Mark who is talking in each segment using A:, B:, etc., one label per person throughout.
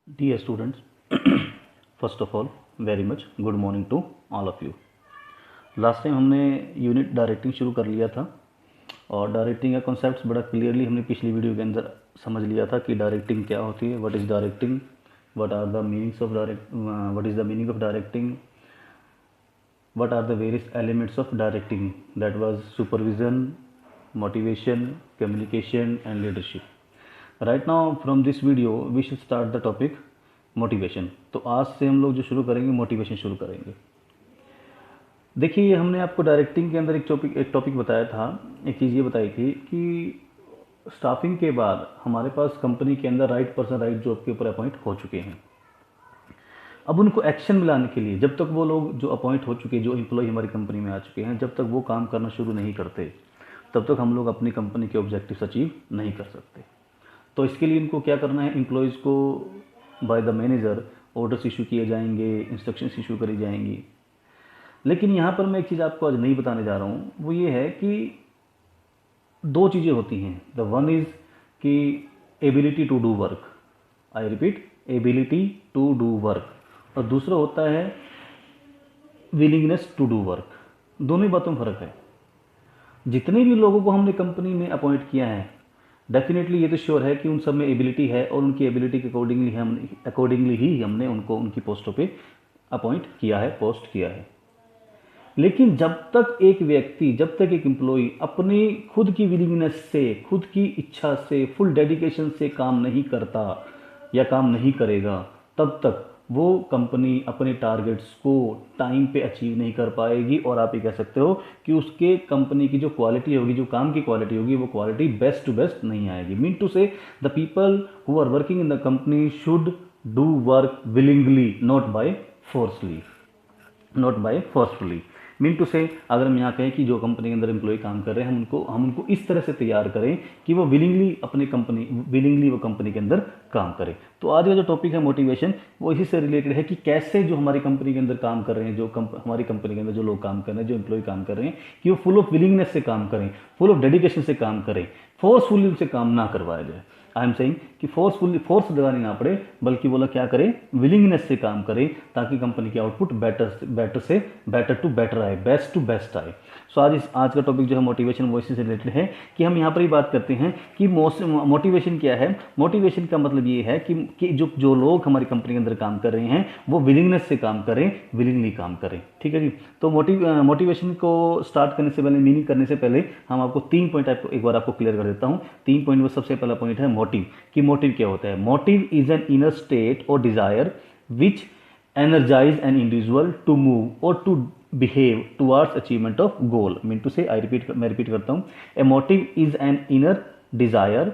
A: Dear students, first of all, very much good morning to all of you. Last time हमने unit directing शुरू कर लिया था और डायरेक्टिंग का कॉन्सेप्ट्स बड़ा क्लियरली हमने पिछली वीडियो के अंदर समझ लिया था कि डायरेक्टिंग क्या होती है, what is directing, what are the meanings of what is the meaning of directing, what are the various elements of directing, that was supervision, motivation, communication and leadership. Right now from this video we should start the topic motivation. तो आज से हम लोग जो शुरू करेंगे motivation शुरू करेंगे. देखिए हमने आपको डायरेक्टिंग के अंदर एक टॉपिक बताया था, एक चीज़ ये बताई थी कि स्टाफिंग के बाद हमारे पास कंपनी के अंदर राइट पर्सन राइट जॉब के ऊपर अपॉइंट हो चुके हैं. अब उनको एक्शन में लाने के लिए जब तक वो लोग जो अपॉइंट हो चुके, जो एम्प्लॉय हमारी कंपनी में आ चुके हैं, जब तक वो काम करना शुरू नहीं करते तब तक हम लोग अपनी कंपनी के ऑब्जेक्टिव्स अचीव नहीं कर सकते. तो इसके लिए इनको क्या करना है, एम्प्लॉयज़ को by the manager orders issue किए जाएंगे, इंस्ट्रक्शंस इशू करी जाएंगी. लेकिन यहाँ पर मैं एक चीज़ आपको आज नहीं बताने जा रहा हूँ, वो ये है कि दो चीज़ें होती हैं. द वन इज़ कि ability to do work, I repeat, ability to do work, और दूसरा होता है विलिंगनेस टू डू वर्क. दोनों ही बातों में फ़र्क है. जितने भी लोगों को हमने कंपनी में अपॉइंट किया है, डेफिनेटली ये तो श्योर है कि उन सब में एबिलिटी है और उनकी एबिलिटी के अकॉर्डिंगली ही हमने उनको उनकी पोस्टों पे अपॉइंट किया है, पोस्ट किया है. लेकिन जब तक एक व्यक्ति, जब तक एक एम्प्लॉई अपनी खुद की विलिंगनेस से, खुद की इच्छा से, फुल डेडिकेशन से काम नहीं करता या काम नहीं करेगा, तब तक वो कंपनी अपने टारगेट्स को टाइम पे अचीव नहीं कर पाएगी. और आप ये कह सकते हो कि उसके कंपनी की जो क्वालिटी होगी, जो काम की क्वालिटी होगी, वो क्वालिटी बेस्ट टू बेस्ट नहीं आएगी. Mean to say the people who are working in the company should do work willingly, not by forcely, not by forcefully. Mean to say अगर हम यहाँ कहें कि जो कंपनी के अंदर एम्प्लॉय काम कर रहे हैं, हम उनको इस तरह से तैयार करें कि वो विलिंगली वो कंपनी के अंदर काम करें. तो आज का जो टॉपिक है मोटिवेशन, वो इसी से रिलेटेड है कि कैसे जो हमारी कंपनी के अंदर काम कर रहे हैं, हमारी कंपनी के अंदर जो लोग काम कर रहे हैं, जो एम्प्लॉय काम कर रहे हैं, कि वो फुल ऑफ विलिंगनेस से काम करें, फुल ऑफ डेडिकेशन से काम करें, फोर्सफुली उनसे काम ना करवाया जाए. आई एम सेइंग कि फोर्स लगानी ना पड़े, बल्कि बोला क्या करें, विलिंगनेस से काम करें, ताकि कंपनी की आउटपुट बेटर टू बेटर आए, बेस्ट टू बेस्ट आए. सो आज का टॉपिक जो है मोटिवेशन, वो इससे रिलेटेड है कि हम यहाँ पर ही बात करते हैं कि मोटिवेशन क्या है. मोटिवेशन का मतलब ये है कि जो लोग हमारी कंपनी के अंदर काम कर रहे हैं वो विलिंगनेस से काम करें, विलिंगली काम करें. ठीक है जी. तो मोटिवेशन को स्टार्ट करने से पहले, मीनिंग करने से पहले, हम आपको 3 पॉइंट एक बार आपको क्लियर कर देता हूँ. 3 पॉइंट में सबसे पहला पॉइंट है मोटिव, कि मोटिव क्या होता है. Motive is an inner state और desire which energize an individual to move or to behave towards achievement of goal. Mean to say, मैं रिपीट करता हूँ, a motive is an inner desire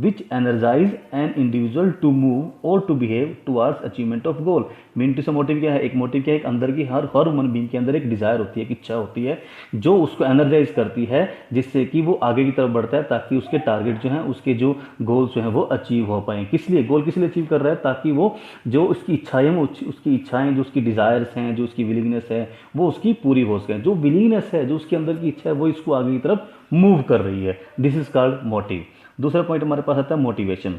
A: which energize an individual to move or to behave towards achievement of goal. Mean to say motive क्या है, एक motive क्या है, एक अंदर की हर ह्यूमन बीइंग के अंदर एक डिज़ायर होती है, एक इच्छा होती है जो उसको एनर्जाइज करती है, जिससे कि वो आगे की तरफ बढ़ता है, ताकि उसके टारगेट जो हैं, उसके जो गोल्स जो हैं वो अचीव हो पाएँ. किस लिए गोल किस लिए अचीव कर रहा है, ताकि वो जो उसकी इच्छाएँ हैं, उसकी इच्छाएँ, जो उसकी डिज़ायर्स हैं, जो उसकी विलिंगनेस है, वो उसकी पूरी हो सकें. जो विलिंगनेस है, जो उसके अंदर की इच्छा है, वो इसको आगे की तरफ मूव कर रही है. This is called motive. दूसरा पॉइंट हमारे पास आता है मोटिवेशन.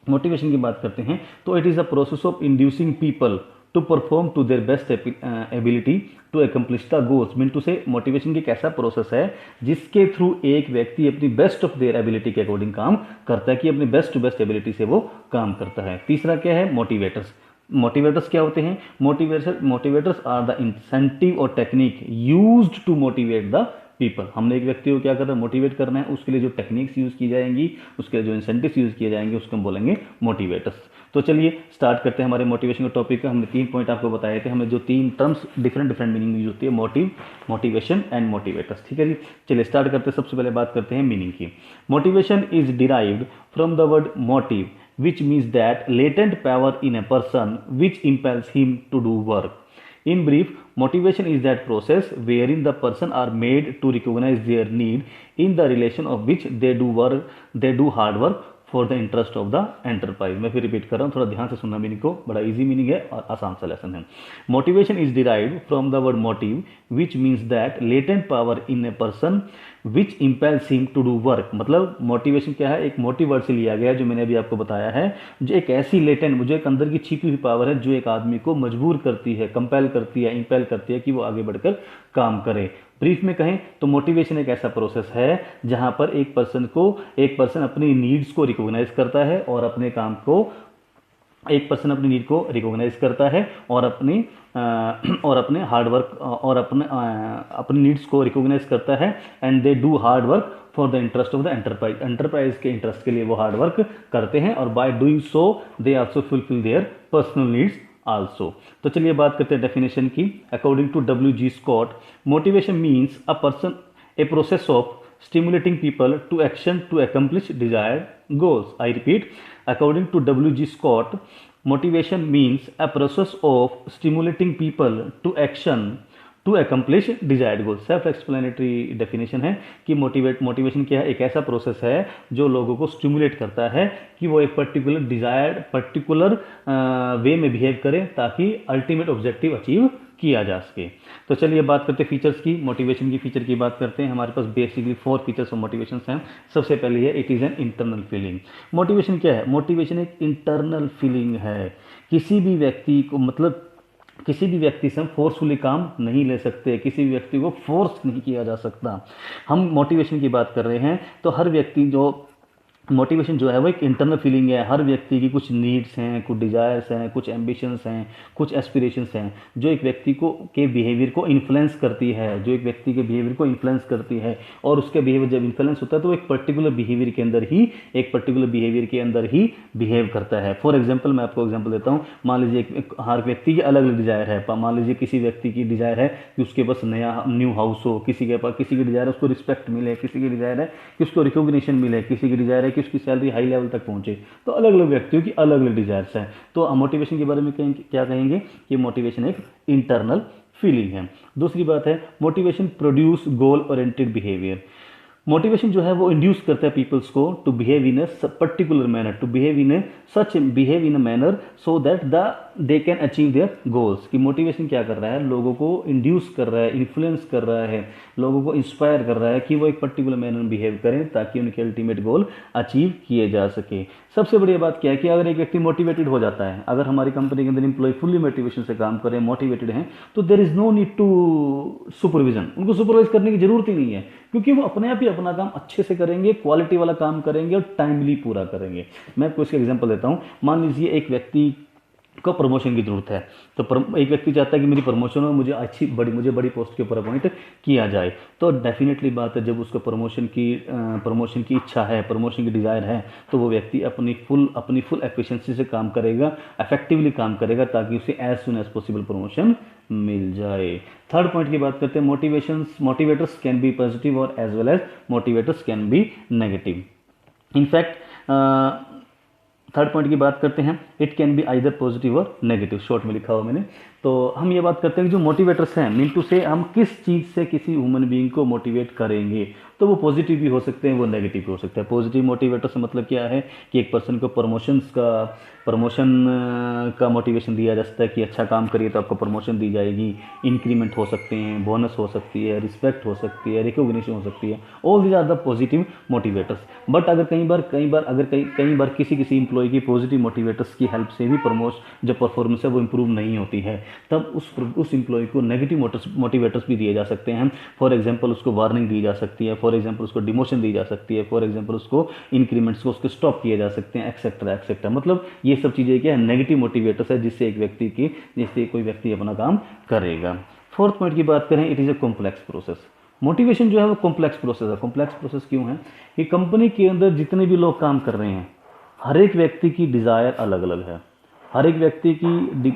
A: मोटिवेशन की बात करते हैं तो it is a process of inducing people to perform to their best ability to accomplish the goals. Mean to say motivation की एक ऐसा प्रोसेस है जिसके थ्रू एक व्यक्ति अपनी बेस्ट ऑफ देयर एबिलिटी के अकॉर्डिंग काम करता है, कि अपनी बेस्ट टू बेस्ट एबिलिटी से वो काम करता है. तीसरा क्या है, मोटिवेटर्स. मोटिवेटर्स क्या होते हैं, मोटिवेटर्स आर द इंसेंटिव और technique used to motivate the people. हमने एक व्यक्ति को क्या करना है, मोटिवेट करना है, उसके लिए जो टेक्निक्स यूज़ की जाएंगी, उसके लिए जो इंसेंटिव्स यूज़ किए जाएंगे, उसको हम बोलेंगे मोटिवेटर्स. तो चलिए स्टार्ट करते हैं हमारे मोटिवेशन का टॉपिक का. हमने 3 पॉइंट आपको बताए थे, हमने जो 3 टर्म्स डिफरेंट मीनिंग यूज होती है, मोटिव, मोटिवेशन एंड मोटिवेटर्स. ठीक है जी. चलिए स्टार्ट करते हैं. सबसे पहले बात करते हैं मीनिंग की. Motivation is derived from the word motive which means that latent power in a person which impels him to do work. In brief, motivation is that process wherein the person are made to recognize their need in the relation of which they do hard work for the interest of the enterprise. मैं फिर repeat कर रहा हूँ, थोड़ा ध्यान से सुनना meaning को, बड़ा इजी मीनिंग है और आसान सा लेसन है। Motivation is derived from the word motive which means that latent power in a person which impels him to do work. मतलब मोटिवेशन क्या है, एक मोटिव वर्ड से लिया गया है जो मैंने अभी आपको बताया है, जो एक ऐसी लेटेंट, मुझे एक अंदर की छिपी हुई पावर है जो एक आदमी को मजबूर करती है, कंपेल करती है, इंपेल करती है कि वो आगे बढ़कर काम करे। ब्रीफ में कहें तो मोटिवेशन एक ऐसा प्रोसेस है जहां पर एक पर्सन अपनी नीड्स को रिकॉग्नाइज करता है और अपने काम को, एक पर्सन अपनी नीड को रिकॉग्नाइज करता है और अपने हार्ड वर्क और अपनी नीड्स को रिकॉग्नाइज करता है and they do hard work for the interest of the enterprise. Enterprise के इंटरेस्ट के लिए वो हार्ड वर्क करते हैं और by doing so they also fulfil their personal needs also. तो चलिए बात करते हैं डेफिनेशन की। According to W.G. Scott, motivation means a process of stimulating people to action to accomplish desired goals. I repeat, according to W.G. Scott, motivation means a process of stimulating people to action to accomplish desired goals. Self explanatory definition है कि motivation क्या है, एक ऐसा process है जो लोगों को स्टिमुलेट करता है कि वो एक पर्टिकुलर वे में बिहेव करें ताकि अल्टीमेट ऑब्जेक्टिव अचीव किया जा सके। तो चलिए बात करते हैं फीचर्स की। मोटिवेशन की फीचर की बात करते हैं। हमारे पास बेसिकली 4 फीचर्स ऑफ मोटिवेशन हैं। सबसे पहले है it is an internal feeling. Motivation क्या है? मोटिवेशन एक इंटरनल फीलिंग है। किसी भी व्यक्ति से हम फोर्सफुली काम नहीं ले सकते, किसी भी व्यक्ति को फोर्स नहीं किया जा सकता। हम मोटिवेशन की बात कर रहे हैं तो हर व्यक्ति मोटिवेशन जो है वो एक इंटरनल फीलिंग है। हर व्यक्ति की कुछ नीड्स हैं, कुछ डिज़ायर्स हैं, कुछ एम्बिशंस हैं, कुछ एस्पिरेशंस हैं जो एक व्यक्ति के बिहेवियर को इन्फ्लुएंस करती है, और उसके बिहेवियर जब इन्फ्लुएंस होता है तो एक पर्टिकुलर बिहेवियर के अंदर ही बिहेव करता है। फॉर एग्जाम्पल मैं आपको एग्जाम्पल देता हूँ। मान लीजिए हर व्यक्ति की अलग अलग डिज़ायर है। मान लीजिए किसी व्यक्ति की डिज़ायर है कि उसके पास न्यू हाउस हो, किसी की डिज़ायर है उसको रिस्पेक्ट मिले, किसी की डिज़ायर है कि उसको रिकॉग्निशन मिले, किसी की डिज़ायर है कि उसकी सैलरी हाई लेवल तक पहुंचे। तो अलग अलग व्यक्तियों की अलग अलग डिजायर्स हैं। तो मोटिवेशन के बारे में क्या कहेंगे कि मोटिवेशन एक इंटरनल फीलिंग है। दूसरी बात है motivation produce goal oriented behaviour. Motivation जो है वो इंड्यूस करता है पीपल्स को to behave in a particular manner, behave in a manner so that they can achieve their goals. कि मोटिवेशन क्या कर रहा है, लोगों को इंड्यूस कर रहा है, इन्फ्लुएंस कर रहा है, लोगों को इंस्पायर कर रहा है कि वो एक पर्टिकुलर मैनर में बिहेव करें ताकि उनके अल्टीमेट गोल अचीव किए जा सके। सबसे बड़ी बात क्या है कि अगर एक व्यक्ति मोटिवेटेड हो जाता है, अगर हमारी कंपनी के अंदर एम्प्लॉय फुल्ली मोटिवेशन से काम करें, मोटिवेटेड हैं, तो there is no need to supervision. उनको सुपरवाइज करने की जरूरत ही नहीं है क्योंकि वो अपने आप ही अपना काम अच्छे से करेंगे, क्वालिटी वाला काम करेंगे और टाइमली पूरा करेंगे। मैं आपको इसका एग्जांपल देता हूँ। मान लीजिए एक व्यक्ति को प्रमोशन की जरूरत है, तो एक व्यक्ति चाहता है कि मेरी प्रमोशन हो, मुझे बड़ी पोस्ट के ऊपर अपॉइंट किया जाए। तो डेफिनेटली बात है जब उसको प्रमोशन की इच्छा है, प्रमोशन की डिज़ायर है, तो वो व्यक्ति अपनी फुल एफिशिएंसी से काम करेगा, इफेक्टिवली काम करेगा ताकि उसे as soon as possible promotion मिल जाए। थर्ड पॉइंट की बात करते हैं मोटिवेटर्स कैन बी पॉजिटिव और as well as motivators can be negative. In fact third point की बात करते हैं, it can be either positive और नेगेटिव, शॉर्ट में लिखा हुआ मैंने। तो हम ये बात करते हैं कि जो मोटिवेटर्स हैं, मीन टू से हम किस चीज़ से किसी ह्यूमन बीइंग को मोटिवेट करेंगे, तो वो पॉजिटिव भी हो सकते हैं, वो नेगेटिव भी हो सकते हैं। पॉजिटिव मोटिवेटर से मतलब क्या है कि एक पर्सन को प्रमोशन का मोटिवेशन दिया जा सकता है कि अच्छा काम करिए तो आपको प्रमोशन दी जाएगी, इंक्रीमेंट हो सकते हैं, बोनस हो सकती है, रिस्पेक्ट हो सकती है, रिकॉग्निशन हो सकती है। All these are the positive motivators. But अगर कई बार किसी इंप्लॉय की पॉजिटिव मोटिवेटर्स की हेल्प से भी जो परफॉर्मेंस है वो इंप्रूव नहीं होती है, तब उस इंप्लॉय को नेगेटिव मोटिवेटर्स भी दिए जा सकते हैं। फॉर एग्जांपल उसको वार्निंग दी जा सकती है, फॉर एग्जांपल उसको डिमोशन दी जा सकती है, फॉर एग्जांपल उसको इंक्रीमेंट्स को उसके स्टॉप किए जा सकते हैं, एक्सेट्रा। मतलब ये सब चीज़ें क्या है, नेगेटिव मोटिवेटर्स है जिससे कोई व्यक्ति अपना काम करेगा। फोर्थ पॉइंट की बात करें, it is a complex process. Motivation जो है वो कॉम्प्लेक्स प्रोसेस है। कॉम्प्लेक्स प्रोसेस क्यों है कि कंपनी के अंदर जितने भी लोग काम कर रहे हैं, हर एक व्यक्ति की डिज़ायर अलग अलग है, हर एक व्यक्ति की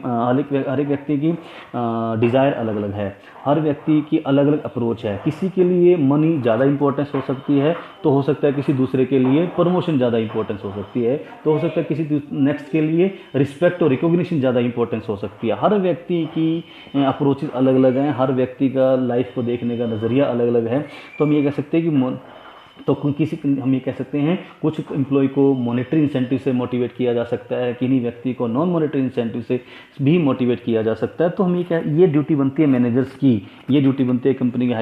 A: डिज़ायर अलग अलग है, हर व्यक्ति की अलग अलग अप्रोच है। किसी के लिए मनी ज़्यादा इंपॉर्टेंस हो सकती है, तो हो सकता है किसी दूसरे के लिए प्रमोशन ज़्यादा इंपॉर्टेंस हो सकती है, तो हो सकता है किसी नेक्स्ट के लिए रिस्पेक्ट और रिकॉग्निशन ज़्यादा इंपॉर्टेंस हो सकती है। हर व्यक्ति की अप्रोचेस अलग अलग हैं, हर व्यक्ति का लाइफ को देखने का नज़रिया अलग अलग है। तो हम ये कह सकते हैं कि तो किसी हम ये कह सकते हैं कुछ एम्प्लॉय को मॉनेटरी इंसेंटिव से मोटिवेट किया जा सकता है, किन्हीं व्यक्ति को नॉन मॉनेटरी इंसेंटिव से भी मोटिवेट किया जा सकता है। तो हम ये ड्यूटी बनती है मैनेजर्स की, ये ड्यूटी बनती है कंपनी के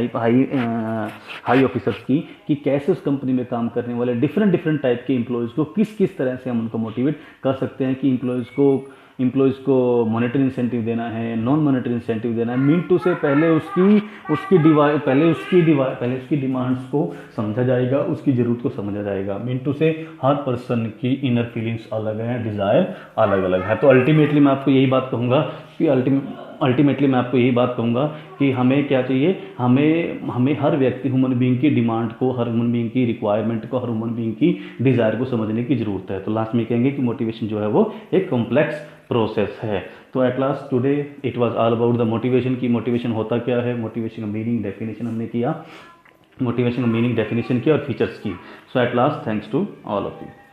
A: हाई ऑफिसर्स की कि कैसे उस कंपनी में काम करने वाले डिफरेंट टाइप के एम्प्लॉयज़ को किस किस तरह से हम उनको मोटिवेट कर सकते हैं कि एम्प्लॉयज़ को मॉनेटरी इंसेंटिव देना है, नॉन मॉनेटरी इंसेंटिव देना है। मीन टू से पहले उसकी डिमांड्स को समझा जाएगा, उसकी ज़रूरत को समझा जाएगा। मीन टू से हर पर्सन की इनर फीलिंग्स अलग हैं, डिज़ायर अलग अलग है। तो अल्टीमेटली मैं आपको यही बात कहूँगा कि हमें क्या चाहिए, हमें हर व्यक्ति ह्यूमन बीइंग की डिमांड को, हर ह्यूमन बीइंग की रिक्वायरमेंट को, हर ह्यूमन बीइंग की डिज़ायर को समझने की ज़रूरत है। तो लास्ट में कहेंगे कि मोटिवेशन जो है वो एक कॉम्प्लेक्स प्रोसेस है। तो at last today it was all about the motivation की मोटिवेशन होता क्या है, मोटिवेशन का मीनिंग डेफिनेशन हमने किया, मोटिवेशन का मीनिंग डेफिनेशन किया और फीचर्स की। So at last thanks to all of you.